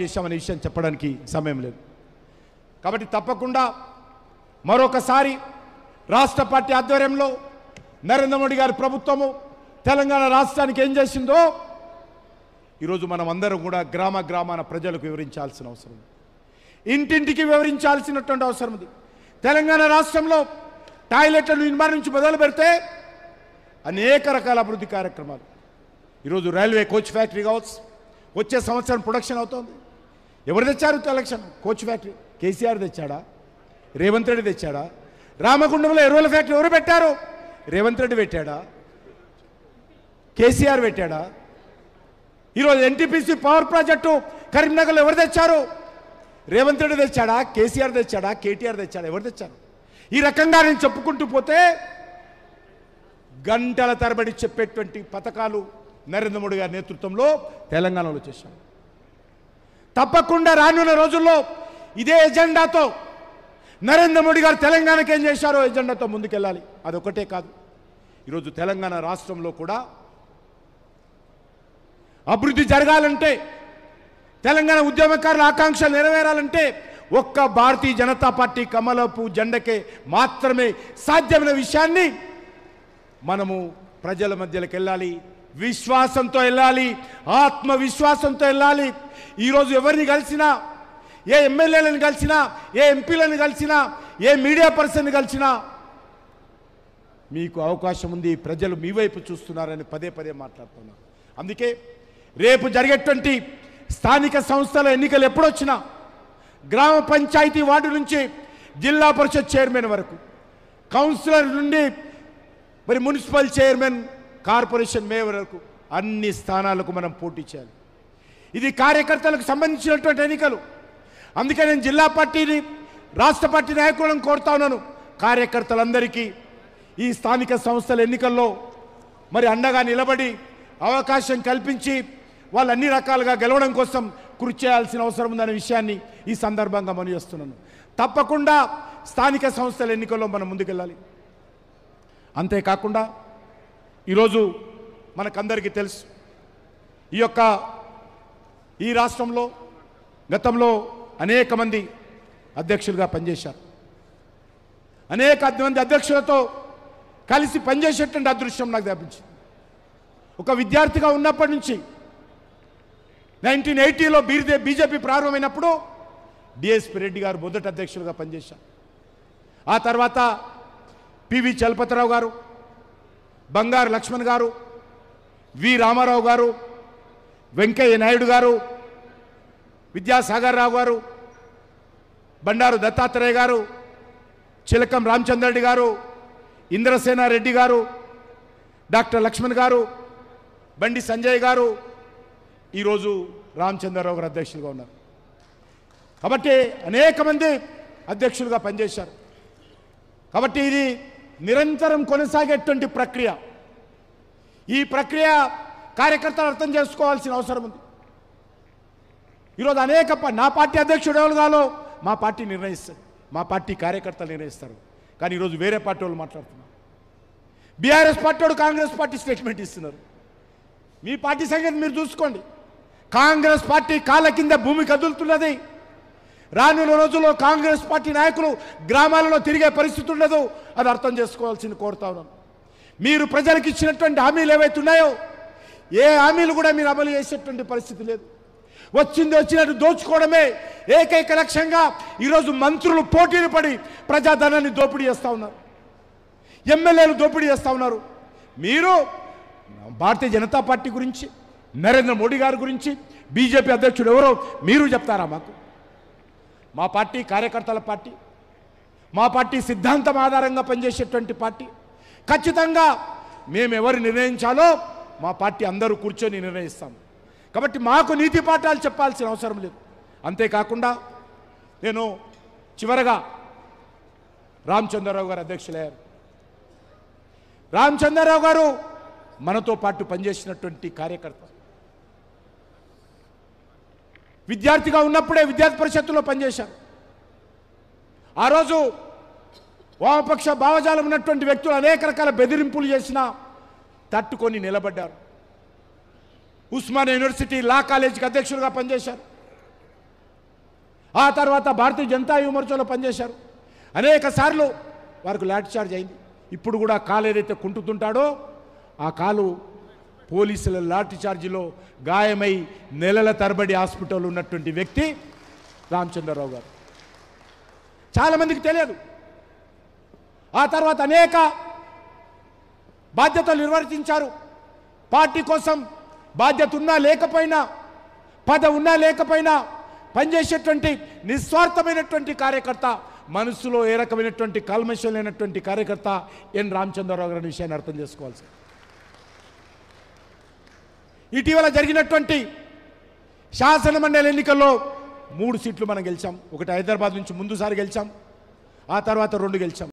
చేశామనే విషయం చెప్పడానికి సమయం లేదు. కాబట్టి తప్పకుండా మరొకసారి రాష్ట్ర పార్టీ ఆధ్వర్యంలో నరేంద్ర మోడీ గారి ప్రభుత్వము తెలంగాణ రాష్ట్రానికి ఏం చేసిందో ఈరోజు మనం అందరం కూడా గ్రామాన ప్రజలకు వివరించాల్సిన అవసరం ఉంది. ఇంటింటికి వివరించాల్సినటువంటి అవసరం ఉంది. తెలంగాణ రాష్ట్రంలో టాయిలెట్ల నిర్మాణం నుంచి మొదలు పెడితే అనేక రకాల అభివృద్ధి కార్యక్రమాలు. ఈరోజు రైల్వే కోచ్ ఫ్యాక్టరీ కావచ్చు, వచ్చే సంవత్సరం ప్రొడక్షన్ అవుతోంది. ఎవరు తెచ్చారు తెలంగాణ కోచ్ ఫ్యాక్టరీ? కేసీఆర్ తెచ్చాడా? రేవంత్ రెడ్డి తెచ్చాడా? రామగుండంలో ఎరువుల ఫ్యాక్టరీ ఎవరు పెట్టారు? రేవంత్ రెడ్డి పెట్టాడా? కేసీఆర్ పెట్టాడా? ఈరోజు ఎన్టీపీసీ పవర్ ప్రాజెక్టు కరీంనగర్లో ఎవరు తెచ్చారు? రేవంత్ రెడ్డి తెచ్చాడా? కేసీఆర్ తెచ్చాడా? కేటీఆర్ తెచ్చాడా? ఎవరు తెచ్చారు? ఈ రకంగా నేను చెప్పుకుంటూ పోతే గంటల తరబడి చెప్పేటువంటి పథకాలు నరేంద్ర మోడీ గారి నేతృత్వంలో తెలంగాణలో చేశాం. తప్పకుండా రానున్న రోజుల్లో ఇదే ఎజెండాతో నరేంద్ర మోడీ గారు తెలంగాణకి ఏం చేశారో ఎజెండాతో ముందుకెళ్ళాలి. అదొకటే కాదు, ఈరోజు తెలంగాణ రాష్ట్రంలో కూడా అభివృద్ధి జరగాలంటే, తెలంగాణ ఉద్యమకారుల ఆకాంక్షలు నెరవేరాలంటే ఒక్క భారతీయ జనతా పార్టీ కమలపు జెండకే మాత్రమే సాధ్యమైన విషయాన్ని మనము ప్రజల మధ్యలోకి వెళ్ళాలి, విశ్వాసంతో వెళ్ళాలి, ఆత్మవిశ్వాసంతో వెళ్ళాలి. ఈరోజు ఎవరిని కలిసినా, ఏ ఎమ్మెల్యేలను కలిసినా, ఏ ఎంపీలను కలిసినా, ఏ మీడియా పర్సన్ని కలిసినా మీకు అవకాశం ఉంది, ప్రజలు మీ వైపు చూస్తున్నారని పదే పదే మాట్లాడుతున్నారు. అందుకే రేపు జరిగేటువంటి స్థానిక సంస్థల ఎన్నికలు ఎప్పుడొచ్చినా గ్రామ పంచాయతీ వార్డు నుంచి జిల్లా పరిషత్ చైర్మన్ వరకు, కౌన్సిలర్ నుండి మరి మున్సిపల్ చైర్మన్, కార్పొరేషన్ మేయర్ వరకు అన్ని స్థానాలకు మనం పోటీ చేయాలి. ఇది కార్యకర్తలకు సంబంధించినటువంటి ఎన్నికలు. అందుకే నేను జిల్లా పార్టీని, రాష్ట్ర పార్టీ నాయకులను కోరుతా ఉన్నాను, కార్యకర్తలందరికీ ఈ స్థానిక సంస్థల ఎన్నికల్లో మరి అండగా నిలబడి అవకాశం కల్పించి వాళ్ళు అన్ని రకాలుగా గెలవడం కోసం కృషి చేయాల్సిన అవసరం ఉందనే విషయాన్ని ఈ సందర్భంగా మనం చేస్తున్నాను. తప్పకుండా స్థానిక సంస్థల ఎన్నికల్లో మనం ముందుకెళ్ళాలి. అంతేకాకుండా ఈరోజు మనకందరికీ తెలుసు, ఈ రాష్ట్రంలో గతంలో అనేక మంది అధ్యక్షులుగా పనిచేశారు. అనేక మంది అధ్యక్షులతో కలిసి పనిచేసేటువంటి అదృష్టం నాకు లభించింది. ఒక విద్యార్థిగా ఉన్నప్పటి నుంచి 1980లో బీజేపీ ప్రారంభమైనప్పుడు డిఎస్పీ రెడ్డి గారు మొదటి అధ్యక్షులుగా పనిచేశారు. ఆ తర్వాత పివి చలపతిరావు గారు, బంగారు లక్ష్మణ్ గారు, వి రామారావు గారు, వెంకయ్య నాయుడు గారు, విద్యాసాగర్ రావు గారు, బండారు దత్తాత్రేయ గారు, చిలకం రామచంద్రరెడ్డి గారు, ఇంద్రసేనారెడ్డి గారు, డాక్టర్ లక్ష్మణ్ గారు, బండి సంజయ్ గారు, ఈరోజు రామచంద్రరావు గారు అధ్యక్షులుగా ఉన్నారు. కాబట్టి అనేక మంది అధ్యక్షులుగా పనిచేశారు. కాబట్టి ఇది నిరంతరం కొనసాగేటువంటి ప్రక్రియ. ఈ ప్రక్రియ కార్యకర్తలు అర్థం చేసుకోవాల్సిన అవసరం ఉంది. ఈరోజు నా పార్టీ అధ్యక్షుడు ఎవరు కాలో మా పార్టీ నిర్ణయిస్తారు, మా పార్టీ కార్యకర్తలు నిర్ణయిస్తారు. కానీ ఈరోజు వేరే పార్టీ వాళ్ళు మాట్లాడుతున్నారు. బీఆర్ఎస్ పార్టీ వాడు కాంగ్రెస్ పార్టీ స్టేట్మెంట్ ఇస్తున్నారు. మీ పార్టీ సంగతి మీరు చూసుకోండి. కాంగ్రెస్ పార్టీ కాళ్ళ కింద భూమి కదులుతున్నది. రానున్న రోజుల్లో కాంగ్రెస్ పార్టీ నాయకులు గ్రామాలలో తిరిగే పరిస్థితి ఉండదు. అది అర్థం చేసుకోవాల్సింది కోరుతా ఉన్నాను. మీరు ప్రజలకు ఇచ్చినటువంటి హామీలు ఏవైతే ఉన్నాయో ఏ హామీలు కూడా మీరు అమలు చేసేటువంటి పరిస్థితి లేదు. వచ్చినట్టు దోచుకోవడమే ఏకైక లక్ష్యంగా ఈరోజు మంత్రులు పోటీలు పడి ప్రజాధనాన్ని దోపిడీ చేస్తూ ఉన్నారు, ఎమ్మెల్యేలు దోపిడీ చేస్తూ ఉన్నారు. మీరు భారతీయ జనతా పార్టీ గురించి, నరేంద్ర మోడీ గారి గురించి, బీజేపీ అధ్యక్షుడు ఎవరో మీరు చెప్తారా మాకు? మా పార్టీ కార్యకర్తల పార్టీ, మా పార్టీ సిద్ధాంతం ఆధారంగా పనిచేసేటువంటి పార్టీ. ఖచ్చితంగా మేము ఎవరు నిర్ణయించాలో మా పార్టీ అందరూ కూర్చొని నిర్ణయిస్తాము. కాబట్టి మాకు నీతి పాఠాలు చెప్పాల్సిన అవసరం లేదు. అంతేకాకుండా నేను చివరగా రామచంద్రరావు గారు అధ్యక్షులయ్యారు. రామచంద్రరావు గారు మనతో పాటు పనిచేసినటువంటి కార్యకర్త. విద్యార్థిగా ఉన్నప్పుడే విద్యార్థి పరిషత్తులో పనిచేశారు. ఆ రోజు వామపక్ష భావజాలం ఉన్నటువంటి వ్యక్తులు అనేక రకాల బెదిరింపులు చేసినా తట్టుకొని నిలబడ్డారు. ఉస్మానియా యూనివర్సిటీ లా కాలేజీకి అధ్యక్షులుగా పనిచేశారు. ఆ తర్వాత భారతీయ జనతా యువమోర్చాలో పనిచేశారు. అనేక సార్లు వారికి లాఠీ చార్జ్ అయింది. ఇప్పుడు కూడా కాలు ఏదైతే కుంటుతుంటాడో ఆ కాలు పోలీసుల లాఠీ చార్జీలో గాయమై నెలల తరబడి హాస్పిటల్లో ఉన్నటువంటి వ్యక్తి రామచంద్రరావు గారు. చాలామందికి తెలియదు. ఆ తర్వాత అనేక బాధ్యతలు నిర్వర్తించారు. పార్టీ కోసం బాధ్యత ఉన్నా లేకపోయినా, పదవి ఉన్నా లేకపోయినా పనిచేసేటువంటి నిస్వార్థమైనటువంటి కార్యకర్త, మనసులో ఏ రకమైనటువంటి కల్మషం లేనటువంటి కార్యకర్త ఎన్ రామచంద్రరావు గారి విషయాన్ని అర్థం చేసుకోవాల్సి. ఇటీవల జరిగినటువంటి శాసనమండలి ఎన్నికల్లో 3 సీట్లు మనం గెలిచాం. ఒకటి హైదరాబాద్ నుంచి ముందుసారి గెలిచాం, ఆ తర్వాత 2 గెలిచాం.